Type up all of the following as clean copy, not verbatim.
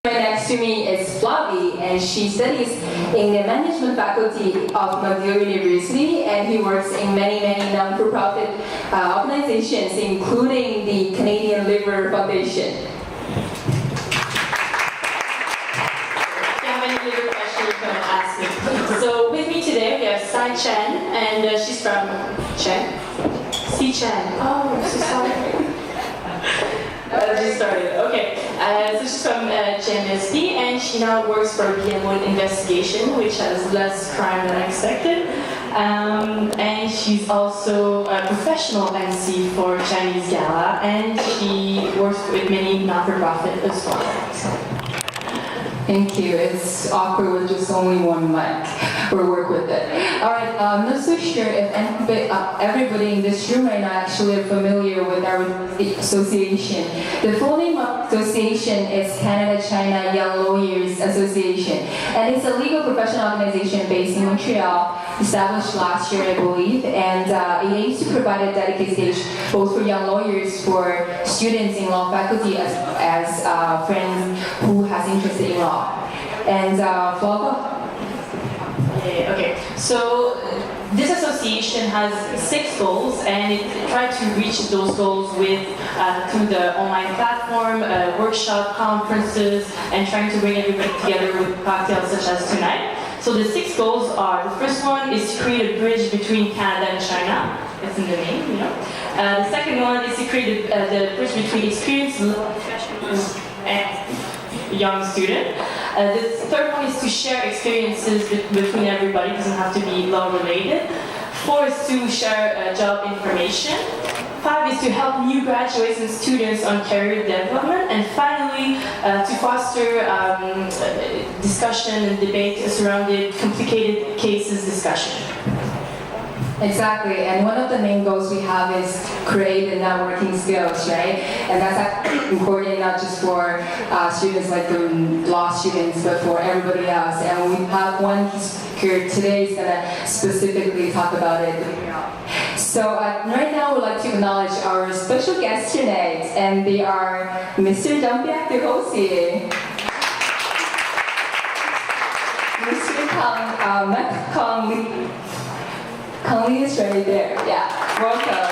Right next to me is Flavie, and she studies in the management faculty of Montreal University, and he works in many non-for-profit organizations, including the Canadian Liver Foundation. If you have any liver questions, you can ask me. So with me today we have Sai Chen, and she's from Si Chen. Oh, I'm so sorry. Just started. Okay. So she's from GMSD, and she now works for BM1 Investigation, which has less crime than I expected. And she's also a professional MC for Chinese Ccyla, and she works with many not-for-profit as well. So. Thank you. It's awkward with just only one mic. We'll work with it. All right. I'm not so sure if everybody in this room right now actually are familiar with our association. The full name of the association is Canada-China Young Lawyers Association, and it's a legal professional organization based in Montreal, established last year, I believe, and it aims to provide a dedicated stage both for young lawyers, for students in law faculty, as friends who has interest in law. And Flava? Okay, so this association has 6 goals, and it tried to reach those goals with through the online platform, workshop, conferences, and trying to bring everybody together with cocktails such as tonight. So the 6 goals are: the first one is to create a bridge between Canada and China. It's in the name, you know. The second one is to create the bridge between experienced professionals and young student. The third one is to share experiences between everybody. It doesn't have to be law related. 4 is to share job information. 5 is to help new graduates and students on career development. And finally, to foster discussion and debate surrounding complicated cases discussion. Exactly, and one of the main goals we have is create the networking skills, right? And that's important not just for students like the law students, but for everybody else. And we have one speaker today is going to specifically talk about it. So right now we'd like to acknowledge our special guests tonight, and they are Mr. Zhang Biak, Mr. Kang Li is right there. Yeah, welcome.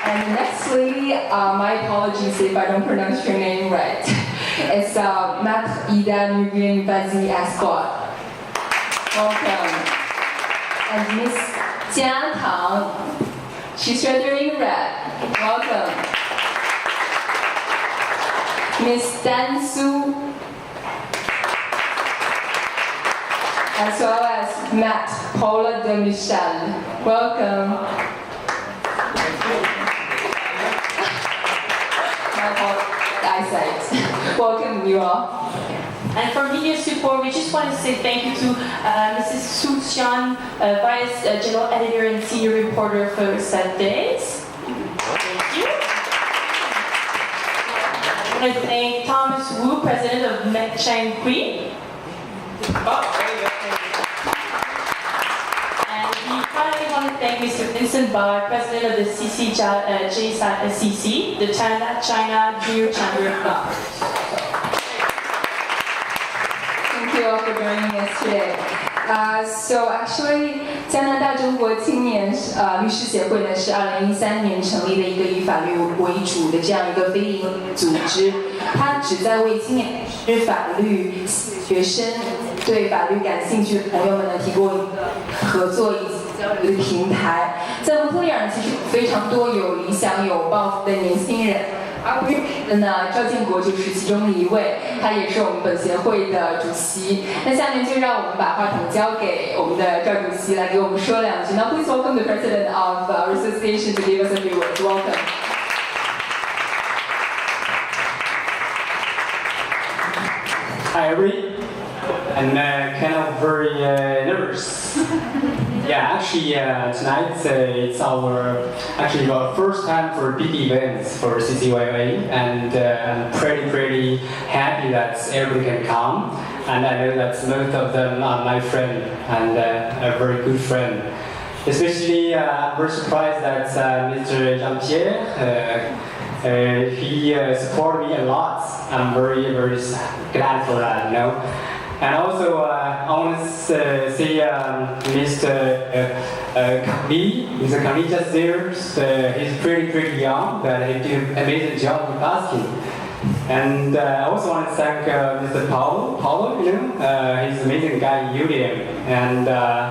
And next lady, my apologies if I don't pronounce your name right. It's Maître Ida Nguyen Bazi Ascot. Welcome. And Miss Jian Tang, she's right there in red. Welcome. Miss Dan Su, as well as Matt Paula de Michel. Welcome. My eyesight. Welcome you all. And for media support, we just want to say thank you to Mrs. Su Xian, Vice General Editor and Senior Reporter for 7 Days. Thank you. I want to thank Thomas Wu, President of Met Chang Hui. And we finally want to thank Mr. Vincent Barr, President of the CCJCC, the China Junior Chamber of Commerce. Thank you all for joining us today. So actually, 加拿大中国青年律师协会呢是2013年成立的一个以法律为主的这样一个非营利组织，它旨在为青年律师、法律学生对法律感兴趣的朋友们呢提供一个合作以及交流的平台。在蒙特利尔其实有非常多有理想、有抱负的年轻人。而我认识的呢，赵建国就是其中的一位，他也是我们本协会的主席。那下面就让我们把话筒交给我们的赵主席来给我们说两句。Now please welcome the president of our association to give us a few words. Welcome. Hi everybody. I'm kind of very nervous. Yeah, actually tonight it's our first time for big events for CCYA, and I'm pretty happy that everybody can come. And I know that most of them are my friend and a very good friend. Especially, I'm very surprised that Mr. Jean-Pierre He supported me a lot. I'm very, very glad for that, you know. And also, I want to see Mr. Canda. Mr. Canda just there. He's pretty young, but he did an amazing job with basking. And I also want to thank Mr. Paulo, you know, he's an amazing guy in UDM, and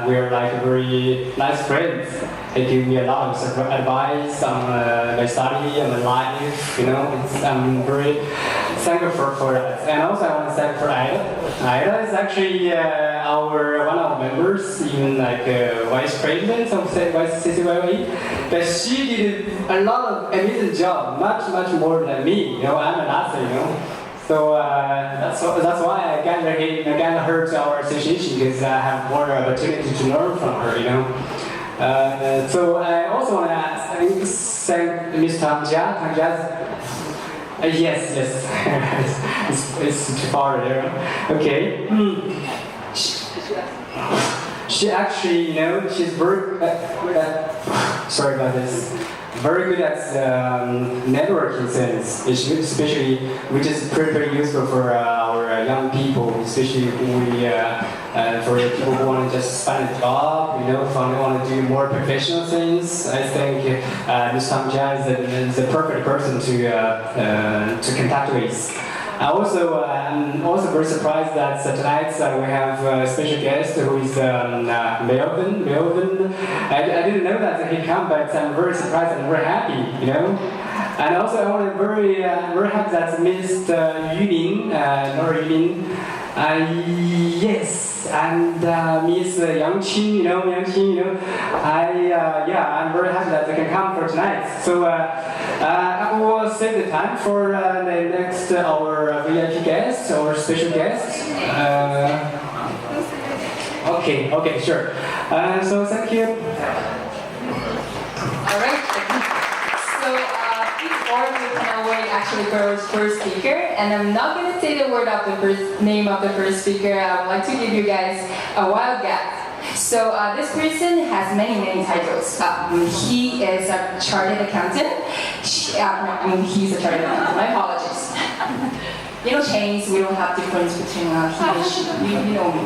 we're like very nice friends. He gave me a lot of advice on my study and my life, you know. I'm very thankful for that. And also I want to thank for Ccyla. Ccyla is actually one of our members, even like vice president of CCYE. But she did a lot of amazing job, much more than me. You know, I'm an actor, you know. So that's why I gather her to our association, because I have more opportunity to learn from her, you know. So I also want to thank Ms. Canda. Yes, it's too far there. Okay. She actually, you know, she's very sorry about this. Very good at networking things, especially which is pretty useful for our young people, especially for people who want to just find a job, you know, want to do more professional things. I think Ms. Canda is the perfect person to contact with. I'm also very surprised that tonight we have a special guest who is Melvin. I didn't know that he come, but I'm very surprised and very happy, you know. And also I want to very happy that Mr. Nora Yuning, yes, and Miss Yang Qing, I'm very happy that they can come for tonight. So I will save the time for the next our VIP guest, our special guest. Okay, sure. So thank you. All right. So before we can award actually for our first speaker, and I'm not going to say the name of the first speaker. I would like to give you guys a wild guess. So this person has many titles. He is a chartered accountant. He's a chartered accountant. My apologies. You know, Chinese, we don't have difference between he and she. You know me.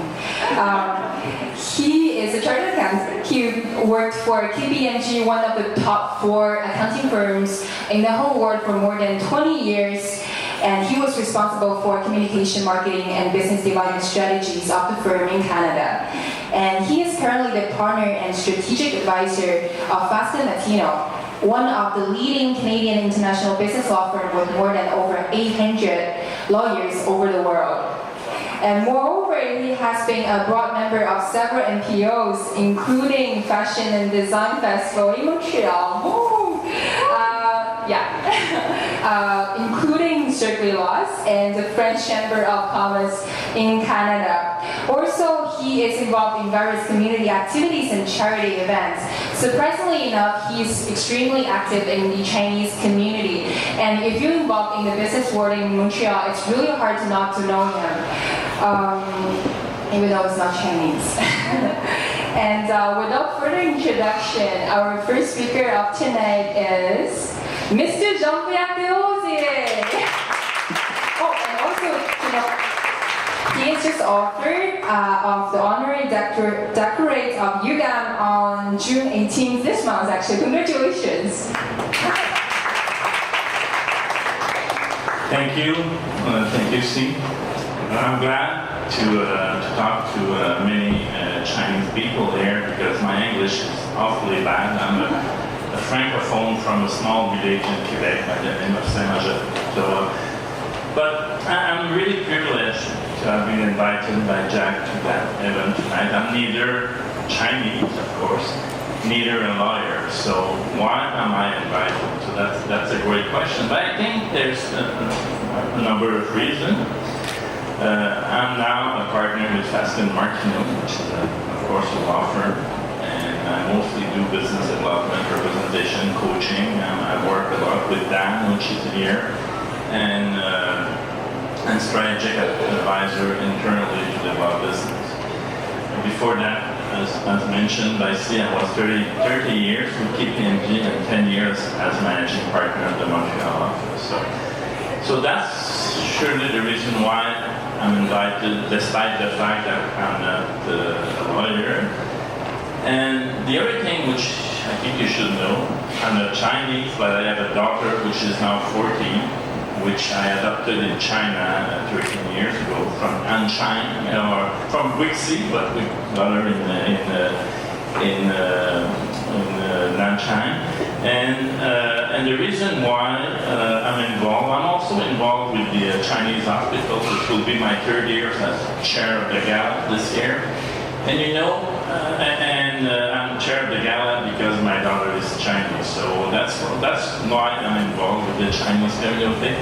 He is a chartered accountant. He worked for KPMG, one of the top 4 accounting firms in the whole world for more than 20 years. And he was responsible for communication, marketing, and business development strategies of the firm in Canada. And he is currently the partner and strategic advisor of Fast & Latino, one of the leading Canadian international business law firm with more than over 800 lawyers over the world. And moreover, he has been a broad member of several NPOs, including Fashion and Design Festival in Montreal. Including Ccyla and the French Chamber of Commerce in Canada. Also, he is involved in various community activities and charity events. Surprisingly enough, he is extremely active in the Chinese community. And if you're involved in the business world in Montreal, it's really hard to not to know him, even though it's not Chinese. And without further introduction, our first speaker of tonight is Mr. Jean-Pierre Deosier. Oh, and also, you know, he is just author of the honorary doctorate of UGAM on June 18th this month, actually. Congratulations. Thank you, Steve. I'm glad to talk to many Chinese people here because my English is awfully bad. I'm a francophone from a small village in Quebec by the name of Saint-Majet. But I'm really privileged to have been invited by Jack to that event tonight. I'm neither Chinese, of course, neither a lawyer. So why am I invited? So that's a great question. But I think there's a number of reasons. I'm now a partner with Fast & Martineau, which is, of course, a law firm. I mostly do business development, representation, coaching. I work a lot with Dan, which is here, and strategic advisor internally to develop business. And before that, as mentioned by C, I was 30 years with KPMG and 10 years as managing partner of the Montreal office. So that's surely the reason why I'm invited, despite the fact that I'm not a lawyer. And the other thing which I think you should know, I'm a Chinese, but I have a daughter which is now 14, which I adopted in China 13 years ago from Anshan, or from Guixi, but we got her in Nanchang. And the reason why I'm involved, I'm also involved with the Chinese hospital, which will be my 3rd year as chair of the gala this year. And you know, I'm chair of the gala because my daughter is Chinese, so that's why I'm involved with the Chinese community.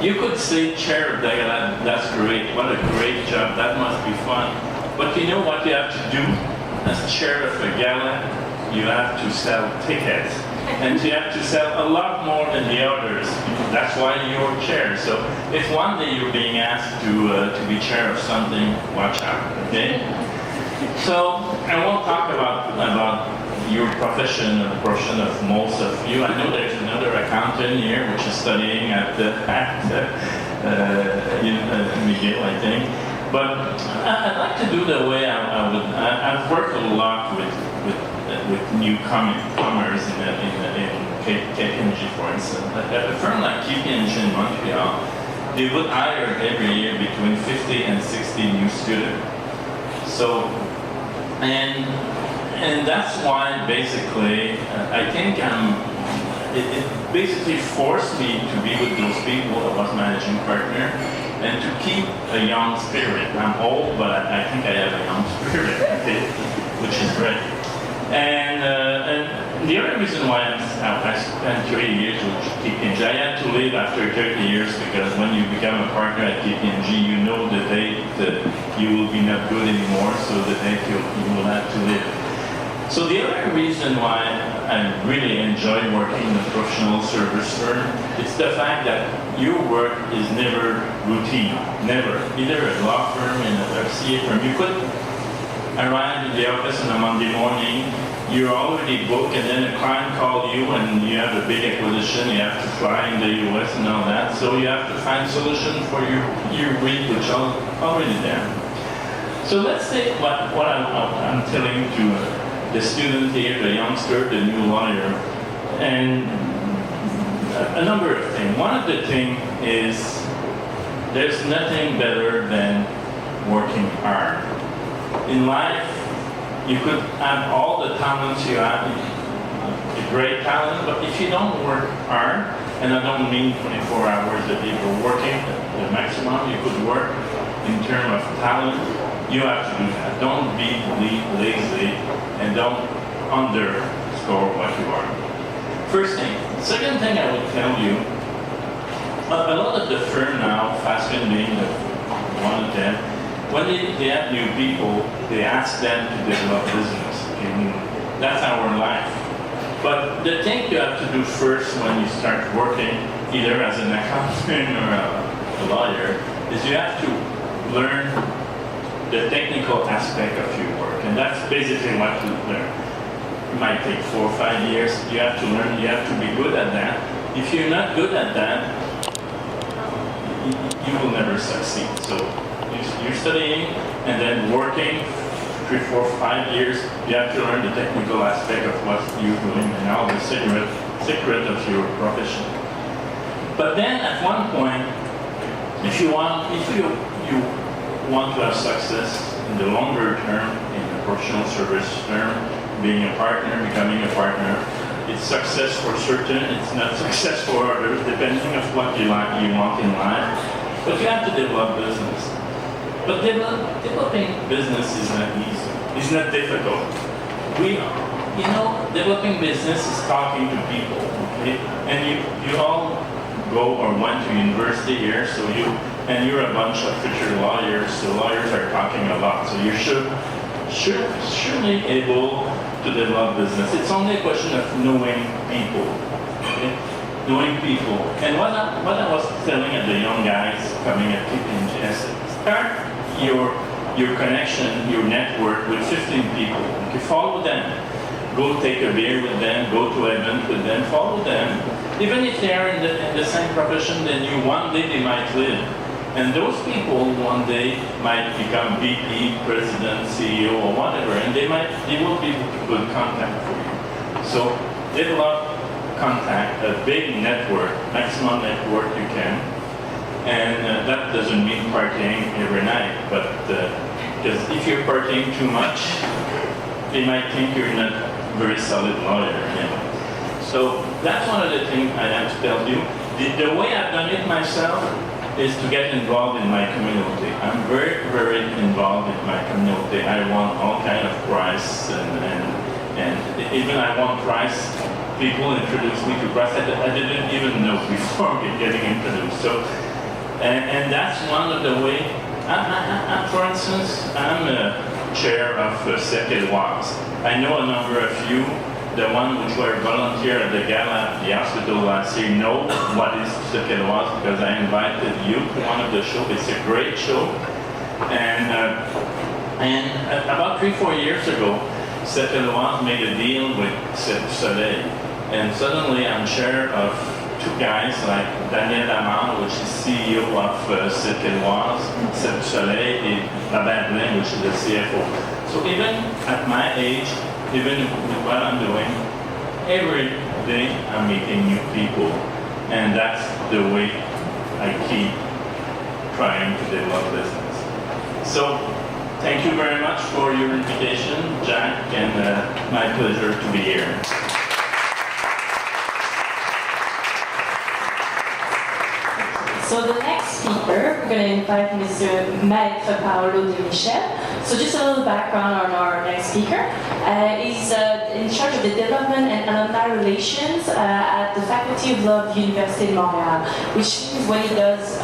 You could say chair of the gala, that's great, what a great job, that must be fun. But you know what you have to do as chair of a gala? You have to sell tickets. And you have to sell a lot more than the others. That's why you're chair. So if one day you're being asked to be chair of something, watch out, okay? So I won't talk about your profession or the profession of most of you. I know there's another accountant here which is studying at McGill, I think. But I'd like to do the way I would. I've worked a lot with newcomers in KPMG, for instance. A firm like KPMG in Montreal, they would hire every year between 50 and 60 new students. So, and that's why basically I think it basically forced me to be with those people that was managing partner and to keep a young spirit. I'm old, but I think I have a young spirit, which is great. And the other reason why I spent 30 years with KPMG, I had to leave after 30 years because when you become a partner at KPMG, you know the date that you will be not good anymore, so the date you will have to leave. So the other reason why I really enjoy working in a professional service firm, it's the fact that your work is never routine, never. Either a law firm and a CA firm, you could arrive in the office on a Monday morning, you're already booked, and then a client calls you and you have a big acquisition, you have to fly in the US and all that, so you have to find a solution for your week, which are already there. So let's say what I'm telling to the student here, the youngster, the new lawyer, and a number of things. One of the things is there's nothing better than working hard. In life, you could have all the talents you have, a great talent, but if you don't work hard, and I don't mean 24 hours a day, but working the maximum you could work in terms of talent, you have to do that. Don't be lazy and don't underscore what you are. First thing. Second thing I would tell you, a lot of the firm now, Fashion being one of them, when they have new people, they ask them to develop business. And that's our life. But the thing you have to do first when you start working, either as an accountant or a lawyer, is you have to learn the technical aspect of your work. And that's basically what you learn. It might take 4 or 5 years. You have to learn, you have to be good at that. If you're not good at that, you will never succeed. So you're studying and then working 3, 4, 5 years, you have to learn the technical aspect of what you're doing and all the secret of your profession. But then at one point, if you want to have success in the longer term in a professional service firm, being a partner, becoming a partner, it's success for certain, it's not success for others, depending on what you want in life. But you have to develop business. But developing business is not easy. It's not difficult. Developing business is talking to people, okay? And you all go or went to university here, so you're a bunch of future lawyers, so lawyers are talking a lot. So you're surely able to develop business. It's only a question of knowing people, okay? Knowing people. And what I was telling the young guys coming at KPMG, I said, start your your connection, your network with 15 people. Okay, follow them. Go take a beer with them, go to an event with them, follow them. Even if they are in the same profession than you, one day they might live. And those people one day might become VP, president, CEO, or whatever, and they will be good contact for you. So develop contact, a big network, maximum network you can. And that doesn't mean partying every night, but because if you're partying too much, they might think you're not a very solid lawyer. You know? So that's one of the things I have to tell you. The way I've done it myself is to get involved in my community. I'm very, very involved in my community. I won all kind of prizes, and even I won prize. People introduced me to prize I didn't even know before getting introduced. So, and that's one of the way. For instance, I'm a chair of Ccyla. I know a number of you. The one which were volunteer at the gala at the hospital last year know what is Ccyla because I invited you to one of the shows. It's a great show. And about 3-4 years ago, Ccyla made a deal with Soleil. And suddenly I'm chair of two guys like Daniel Lamar, which is CEO of Ccyla, Soleil, and Robert Blaine, which is the CFO. So even at my age, even with what I'm doing, every day I'm meeting new people, and that's the way I keep trying to develop business. So, thank you very much for your invitation, Jack, and my pleasure to be here. So the next speaker, we're going to invite Mr. Maître Paolo De Michel. So just a little background on our next speaker. He's in charge of the development and alumni relations at the Faculty of Law of the University of Montreal, which means what he does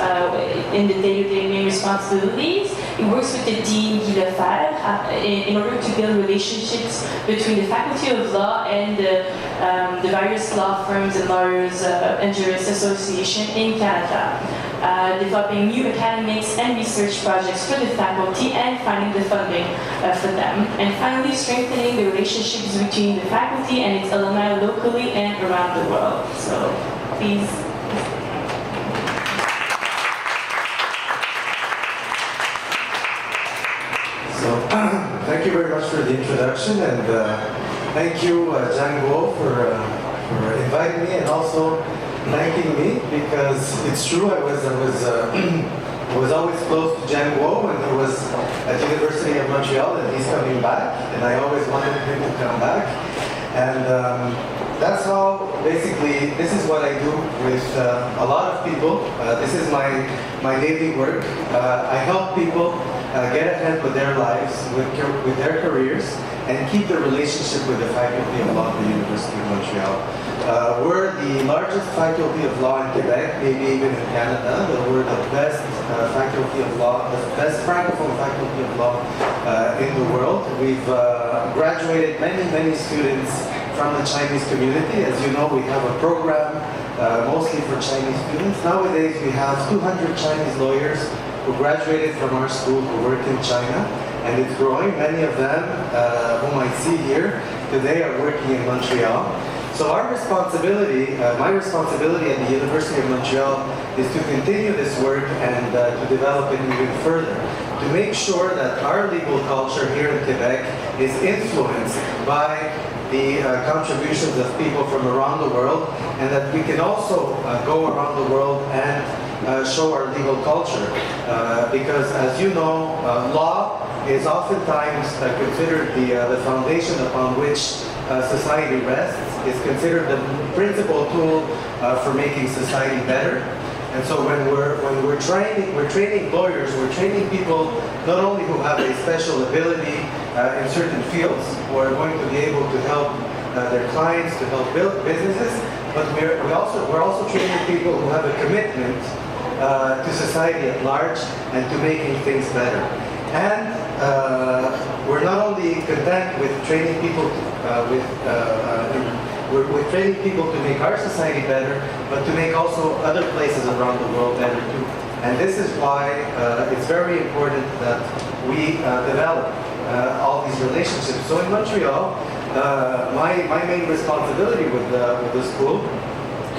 in the day-to-day main responsibilities. He works with the Dean Guy Lefebvre in order to build relationships between the Faculty of Law and the various law firms and lawyers and jurists association in Canada. Developing new academics and research projects for the faculty and finding the funding for them. And finally, strengthening the relationships between the faculty and its alumni locally and around the world. So, please. So, thank you very much for the introduction, and thank you, Zhang Guo, for inviting me, and also thanking me, because it's true, I was always close to Zhang Guo when he was at the University of Montreal, and he's coming back, and I always wanted him to come back. And that's how, basically, this is what I do with a lot of people. This is my daily work. I help people get ahead with their lives, with their careers, and keep the relationship with the Faculty of Law at the University of Montreal. We're the largest Faculty of Law in Quebec, maybe even in Canada. We're the best Faculty of Law, the best Francophone Faculty of Law in the world. We've graduated many students from the Chinese community. As you know, we have a program mostly for Chinese students. Nowadays, we have 200 Chinese lawyers who graduated from our school who work in China, and it's growing. Many of them, whom I see here today, are working in Montreal. So our responsibility, my responsibility at the University of Montreal, is to continue this work and to develop it even further, to make sure that our legal culture here in Quebec is influenced by the contributions of people from around the world, and that we can also go around the world and show our legal culture. Because as you know, law is oftentimes considered the foundation upon which society rests, is considered the principal tool for making society better. And so when we're training lawyers, we're training people not only who have a special ability in certain fields, who are going to be able to help their clients, to help build businesses, but we're also training people who have a commitment to society at large and to making things better. And we're not only content with training people we're training people to make our society better, but to make also other places around the world better too. And this is why it's very important that we develop all these relationships. So in Montreal, my main responsibility with the school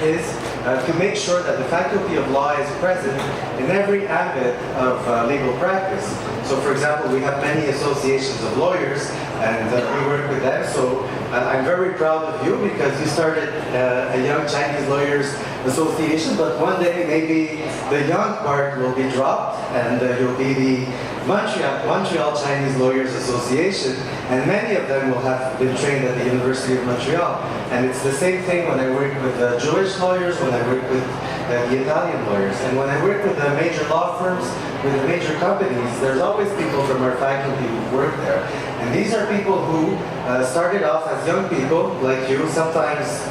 is to make sure that the Faculty of Law is present in every ambit of legal practice. So for example, we have many associations of lawyers and we work with them. So I'm very proud of you because you started a Young Chinese Lawyers Association, but one day maybe the young part will be dropped and you'll be the Montreal Chinese Lawyers Association, and many of them will have been trained at the University of Montreal. And it's the same thing when I work with Jewish lawyers, when I work with the Italian lawyers, and when I work with the major law firms, with the major companies, there's always people from our faculty who work there. And these are people who started off as young people, like you. Sometimes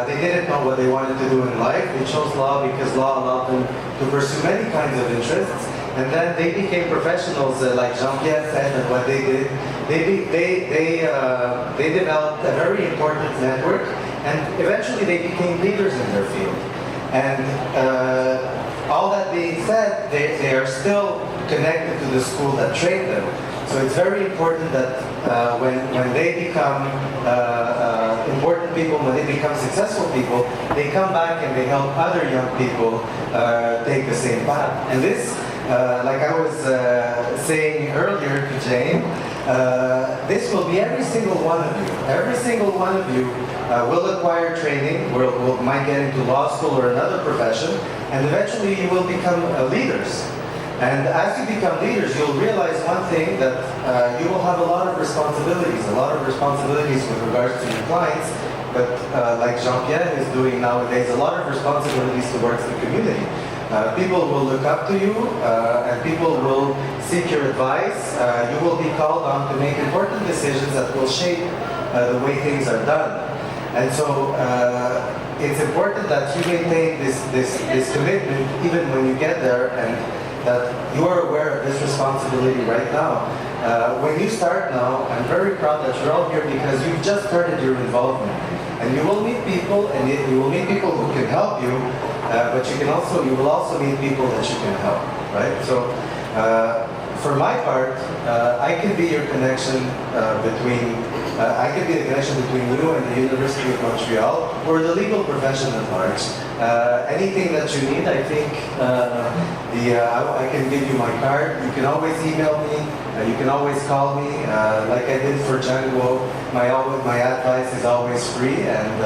they didn't know what they wanted to do in life. They chose law because law allowed them to pursue many kinds of interests. And then they became professionals, like Jean-Pierre said, and what they did, they developed a very important network, and eventually they became leaders in their field. And all that being said, they are still connected to the school that trained them. So it's very important that when they become important people, when they become successful people, they come back and they help other young people take the same path. And this, like I was saying earlier to Jane, this will be every single one of you. Every single one of you will acquire training, might get into law school or another profession, and eventually you will become leaders. And as you become leaders, you'll realize one thing, that you will have a lot of responsibilities with regards to your clients, but like Jean-Pierre is doing nowadays, a lot of responsibilities towards the community. People will look up to you, and people will seek your advice. You will be called on to make important decisions that will shape the way things are done. And so it's important that you maintain this commitment even when you get there, and that you are aware of this responsibility right now. When you start now, I'm very proud that you're all here because you've just started your involvement. And you will meet people, and you will meet people who can help you, but you will also meet people that you can help, right? So, for my part, I can be your connection I can be the connection between you and the University of Montreal, or the legal profession at large. Anything that you need, I think I can give you my card. You can always email me. You can always call me. Like I did for Django, my advice is always free, and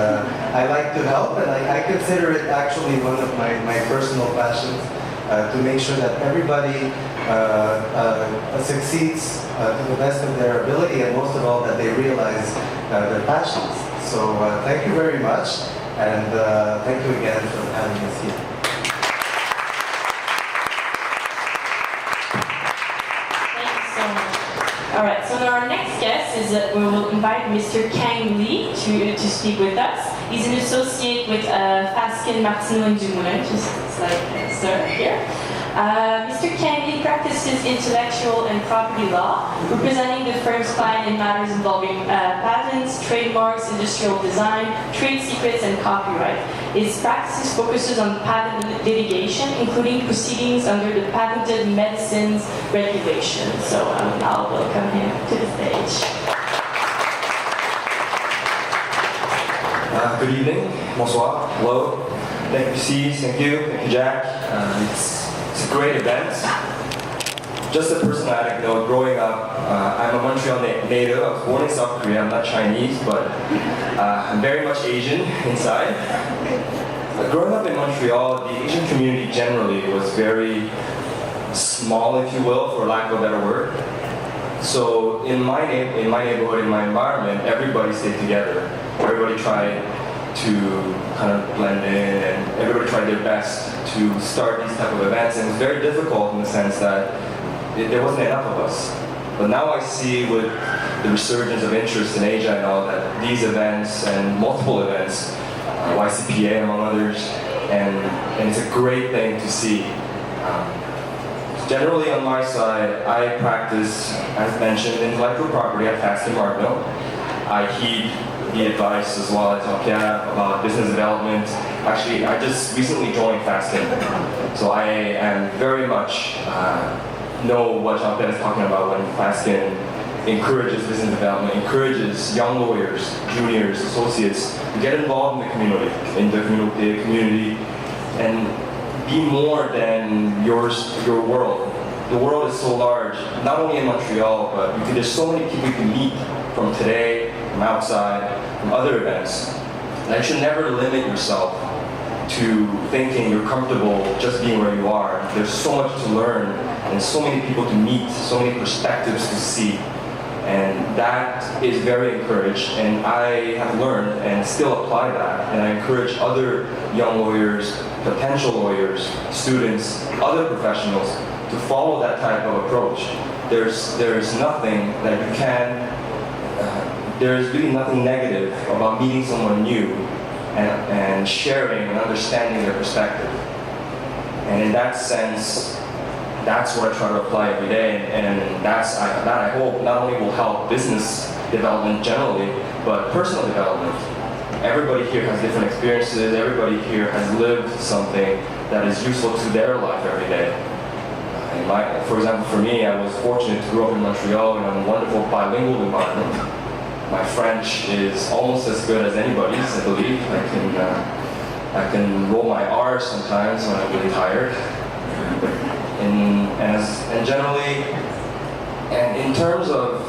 I like to help, and I consider it actually one of my personal passions, to make sure that everybody succeeds to the best of their ability, and most of all that they realize their passions. So thank you very much, and thank you again for having us here. Thank you so much. All right, so our next guest is we will invite Mr. Kang Lee to speak with us. He's an associate with Fasken, Martineau and Dumoulin, just like sir here. Mr. Kang Lee practices intellectual and property law, representing the firm's client in matters involving patents, trademarks, industrial design, trade secrets, and copyright. His practice focuses on patent litigation, including proceedings under the Patented Medicines Regulation. So I'll welcome him to the stage. Good evening, bonsoir, hello. Thank you, C's, thank you, Jack. It's a great event. Just a personal anecdote, growing up, I'm a Montreal native. I was born in South Korea. I'm not Chinese, but I'm very much Asian inside. Growing up in Montreal, the Asian community generally was very small, if you will, for lack of a better word. So in my neighborhood, in my environment, everybody stayed together. Everybody tried to kind of blend in, and everybody tried their best to start these type of events. And it was very difficult in the sense that there wasn't enough of us. But now I see with the resurgence of interest in Asia and all that, these events and multiple events, YCPA among others, and it's a great thing to see. Generally on my side, I practice, as mentioned, intellectual property at Fasken Martineau. I heed the advice as well as Jean-Pierre about business development. Actually, I just recently joined Fasken, so I am very much know what Jean-Pierre is talking about when Fasken encourages business development, encourages young lawyers, juniors, associates to get involved in the community, and be more than your world. The world is so large, not only in Montreal, but there's so many people you can meet from today, from outside, from other events. And you should never limit yourself to thinking you're comfortable just being where you are. There's so much to learn and so many people to meet, so many perspectives to see. And that is very encouraged, and I have learned and still apply that, and I encourage other young lawyers, potential lawyers, students, other professionals to follow that type of approach. There's nothing that you can, there's really nothing negative about meeting someone new and sharing and understanding their perspective. And in that sense, that's what I try to apply every day, and that I hope not only will help business development generally, but personal development. Everybody here has different experiences, everybody here has lived something that is useful to their life every day. For example, for me, I was fortunate to grow up in Montreal in a wonderful bilingual environment. My French is almost as good as anybody's, I believe. I can roll my R's sometimes when I'm really tired. And generally, and in terms of,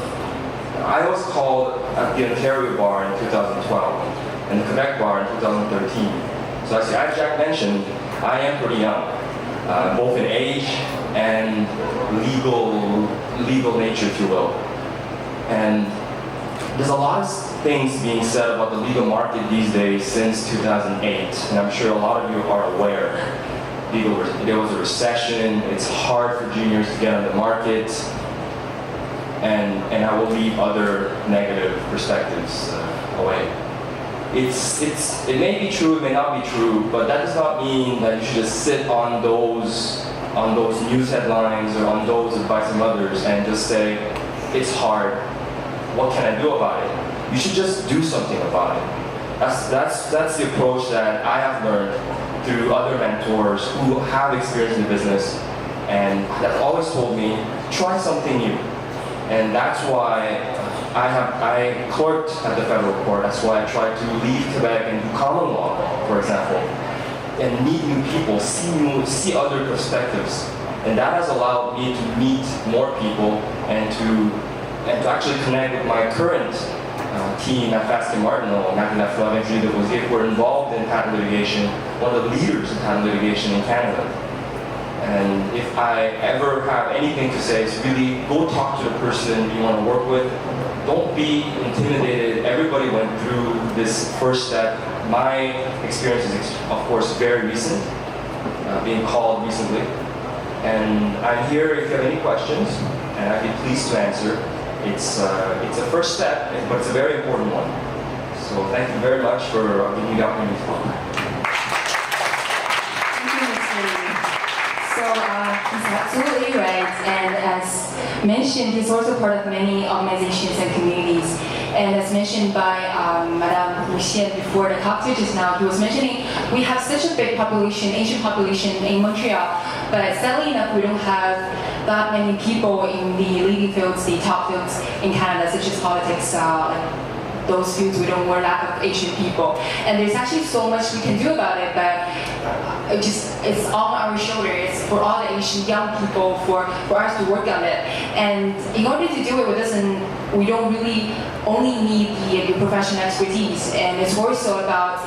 I was called at the Ontario bar in 2012 and the Quebec bar in 2013. So as Jack mentioned, I am pretty young, both in age and legal nature, if you will. And there's a lot of things being said about the legal market these days since 2008, and I'm sure a lot of you are aware. There was a recession, it's hard for juniors to get on the market, and I will leave other negative perspectives away. It may be true, it may not be true, but that does not mean that you should just sit on those news headlines or on those advice from others and just say, it's hard, what can I do about it? You should just do something about it. That's the approach that I have learned through other mentors who have experience in the business and that always told me, try something new. And that's why I clerked at the federal court. That's why I tried to leave Quebec and do common law, for example, and meet new people, see other perspectives. And that has allowed me to meet more people and to actually connect with my current team at Fasken Martineau, who are involved in patent litigation, one of the leaders in patent litigation in Canada. And if I ever have anything to say, it's really go talk to the person you want to work with. Don't be intimidated. Everybody went through this first step. My experience is, of course, very recent, being called recently. And I'm here if you have any questions, and I'd be pleased to answer. It's a first step, but it's a very important one. So thank you very much for giving me the opportunity to talk. So he's absolutely right, and as mentioned, he's also part of many organizations and communities. And as mentioned by Madame Lucien before the talk to just now, he was mentioning we have such a big population, Asian population in Montreal, but sadly enough, we don't have that many people in the leading fields, the top fields in Canada, such as politics, those fields we don't, we're lack of Asian people. And there's actually so much we can do about it, but it's on our shoulders for all the Asian young people for us to work on it. And in order to do it, we don't really only need the professional expertise, and it's also about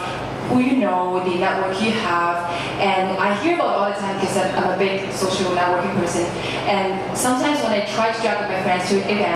who you know, the network you have. And I hear about all the time because I'm a big social networking person. And sometimes when I try to drag my friends to events,